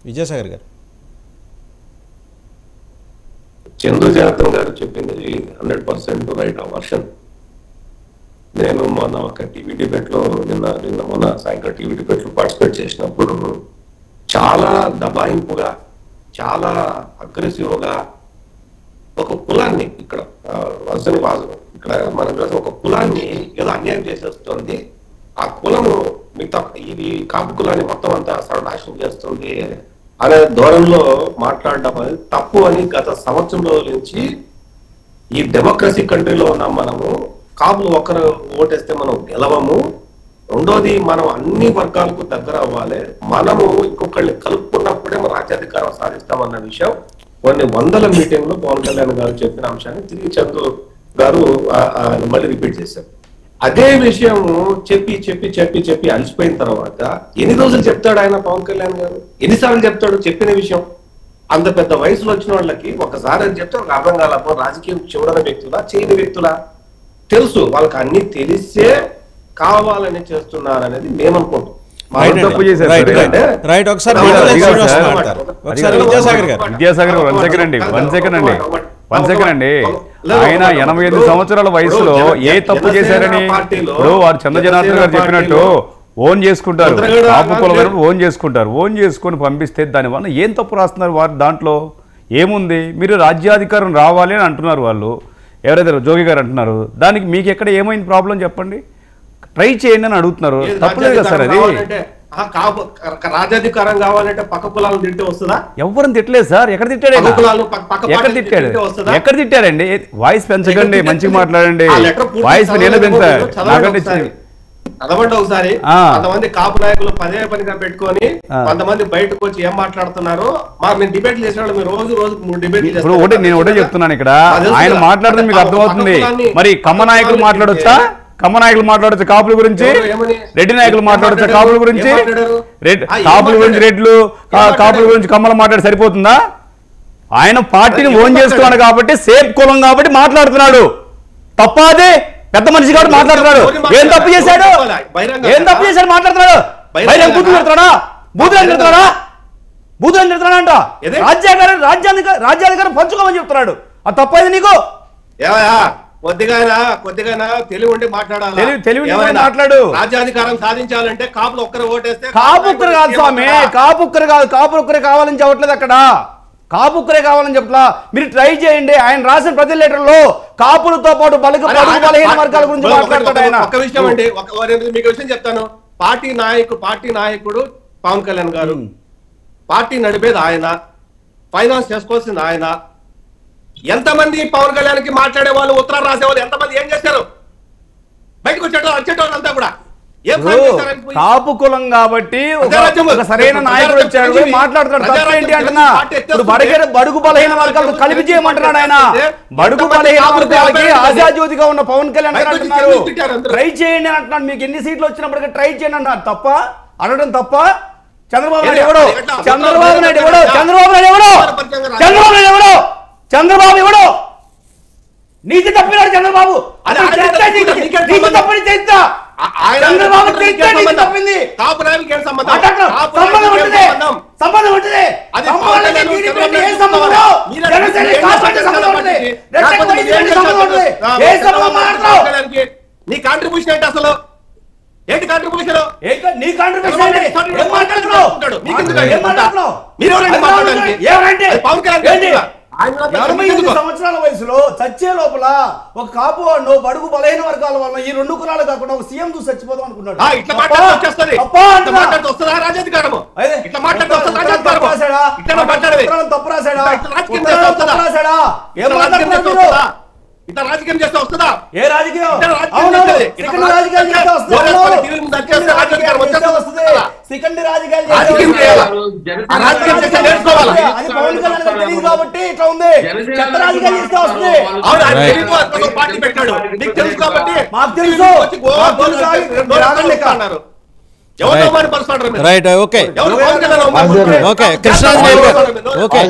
విద్యాసాగర్ గారు. చంద్ర జనార్దన్ గారు చెప్పింది 100% రైట్ వర్షన్. నేను మొన్న ఒక టీవీ డిబేట్ లో నిన్న మొన్న సాయంత్రం టీవీ డిబేట్ లో పార్టిసిపేట్ చేసినప్పుడు చాలా దబాయింపుగా, చాలా అగ్రెసివ్గా ఒక కులాన్ని ఇక్కడ ఇక్కడ మన ఒక కులాన్ని ఏదో అన్యాయం చేసేస్తుంది, ఆ కులము మిగతా ఇది కాపు కులాన్ని మొత్తం అంతా సర్వనాశనం చేస్తుంది అనే ధోరణిలో మాట్లాడడం అనేది తప్పు అని గత సంవత్సరం రోజుల నుంచి ఈ డెమోక్రసీ కంట్రీలో ఉన్న మనము కాపులు ఒకరు ఓటేస్తే మనం గెలవము, రెండోది మనం అన్ని వర్గాలకు దగ్గర అవ్వాలి, మనము ఇంకొకళ్ళని కలుపుకున్నప్పుడే మనం రాజ్యాధికారం సాధిస్తామన్న విషయం కొన్ని వందల మీటింగ్ లో పవన్ కళ్యాణ్ గారు చెప్పిన అంశాన్ని తిరిగి చంద్రు గారు మళ్ళీ రిపీట్ చేశారు. అదే విషయం చెప్పి చెప్పి చెప్పి చెప్పి అలసిపోయిన తర్వాత ఎన్ని రోజులు చెప్తాడు ఆయన పవన్ కళ్యాణ్ గారు, ఎన్నిసార్లు చెప్తాడు చెప్పిన విషయం? అంత పెద్ద వయసులో వచ్చిన వాళ్ళకి ఒకసారి అని చెప్తే ఒక అర్థం కాలపో రాజకీయం చూడని వ్యక్తులా చేయని వ్యక్తులా? తెలుసు, వాళ్ళకి అన్ని తెలిసే కావాలని చేస్తున్నారు అనేది మేము అనుకుంటాం. ఆయన 85 సంవత్సరాల వయసులో ఏ తప్పు చేశారని ఇప్పుడు వారు చంద్ర జనార్దన్ గారు చెప్పినట్టు ఓన్ చేసుకుంటారు, ఓన్ చేసుకుంటారు, ఓన్ చేసుకొని పంపిస్తే దానివల్ల ఏం తప్పు రాస్తున్నారు వారు? దాంట్లో ఏముంది? మీరు రాజ్యాధికారం రావాలి అని అంటున్నారు వాళ్ళు, ఎవరైతే జోగి గారు అంటున్నారు, దానికి మీకు ఎక్కడ ఏమైంది ప్రాబ్లం చెప్పండి, ట్రై చేయండి అని అడుగుతున్నారు. తప్పలేదు కదా సార్ అది. రాజ్యాధికారం కావాలంటే పక్క కులాలను తింటే వస్తుందా? ఎవరిని తిట్టలేదు సార్. ఎక్కడ తిట్టాడు? ఎక్కడ తిట్టాడు? ఎక్కడ తిట్టారండి? వాయిస్ పెంచకండి, మంచిగా మాట్లాడండి, వాయిస్ నేను పెంచారు నాకంటే చదవండి ఒకసారి. కొంతమంది కాపు నాయకులు పదే పనిగా పెట్టుకొని కొంతమంది బయటకు వచ్చి ఏం మాట్లాడుతున్నారు, మేము డిబేట్లు చేసిన మీరు రోజు 3 డిబేట్లు ఇప్పుడు ఒకటి నేను ఒకటే చెప్తున్నాను, ఇక్కడ ఆయన మాట్లాడితే మీకు అర్థమవుతుంది. మరి కమ్మ నాయకులు మాట్లాడొచ్చా? కమ్మ నాయకులు మాట్లాడచ్చు కాపుల గురించి, రెడ్డి నాయకులు మాట్లాడచ్చు కాపుల గురించి, కాపుల గురించి రెడ్లు, కాపుల గురించి కమ్మలు మాట్లాడి సరిపోతుందా? ఆయన పార్టీని ఓన్ చేస్తున్నాడు కాబట్టి, సేఫ్ కులం కాబట్టి మాట్లాడుతున్నాడు. తప్ప అదే పెద్ద మనిషి కాబట్టి మాట్లాడుతున్నాడు. ఏం తప్పు చేశాడు? ఏం తప్పు చేశాడు? మాట్లాడుతున్నాడు. బయట బూతులు పెడతాడా? బూతులు పెడతాడా? బూతులు పెడతాడా అంట. రాజ్యాధికారం పంచుకోమని చెప్తున్నాడు. అది తప్పైంది నీకు? కొద్దిగా తెలివి ఉండి మాట్లాడు. రాజ్యాధికారం సాధించాలంటే కాపులు ఒక్కరు ఓటేస్తే, కాపు ఒక్కరు కాదు స్వామి, కాపు ఒక్కరు కాదు, కాపులు ఒక్కరే కావాలని చెప్పట్లేదు అక్కడ, కాపు ఒక్కరే కావాలని చెప్పలా. మీరు ట్రై చేయండి. ఆయన రాసిన ప్రతి లెటర్ లో కాపులతో పాటు బలహీన వర్గాల గురించి మాట్లాడతాడు ఆయన. ఒక విషయం అండి, మీకు విషయం చెప్తాను. పార్టీ నాయకుడు పవన్ కళ్యాణ్ గారు, పార్టీ నడిపేది ఆయన, ఫైనాన్స్ చేసుకోవాల్సింది ఆయన. ఎంతమంది పవన్ కళ్యాణ్ కి మాట్లాడే వాళ్ళు, ఉత్తరాలు రాసేవాళ్ళు ఎంతమంది ఏం చేశారు? బయటకు వచ్చేటోళ్ళు అంతా కూడా కాపు కులం కాబట్టి సరైన నాయకుడు వచ్చాడు, మాట్లాడుతాడు. తప్పేంటి అంటున్నా? ఇప్పుడు బడుగు బలహీన వర్గాలకు కలిపి చేయమంటున్నాడు ఆయన. బడుగు బలహీన వర్గాలకి ఆశాజ్యోతిగా ఉన్న పవన్ కళ్యాణ్ గారు అంటున్నారు ట్రై చేయండి అని అంటున్నాడు. మీకు ఎన్ని సీట్లు వచ్చినప్పటికీ ట్రై చేయండి అంటున్నారు. తప్ప అనడం తప్ప? చంద్రబాబు నాయుడు ఎవడో? చంద్రబాబు నాయుడు ఎవడో? చంద్రబాబు నాయుడు ఎవడో? చంద్రబాబు నాయుడు ఎవడో? చంద్రబాబు ఎవడో? నీతి తప్పినాడు చంద్రబాబు. తప్పని చేస్తా చంద్రబాబు తప్పింది. సంబంధం ఉంటుంది. నీ కాంట్రిబ్యూషన్ ఏంటి అసలు? ఏంటి కాంట్రిబ్యూషన్? నీ కాంట్రిబ్యూషన్ మీరు 85 సంవత్సరాల వయసులో చచ్చే లోపల ఒక కాపు వాడు బడుగు బలహీన వర్గాల వల్ల ఈ 2 కులాలు కాకుండా ఒక సీఎం చూసి చచ్చిపోదాం అనుకున్నాడు. తప్పు రాశాడా? ఇట్లా రాజకీయం చేస్తే వస్తుందా? ఏ రాజకీయం? సెకండ్ రాజకీయాలు కాబట్టి ఇట్లా ఉంది. చెత్త రాజకీయాలు చేస్తే వస్తుంది. మాకు తెలుసు. రైట్. ఓకే. కృష్ణాంజలి గారు. ఓకే.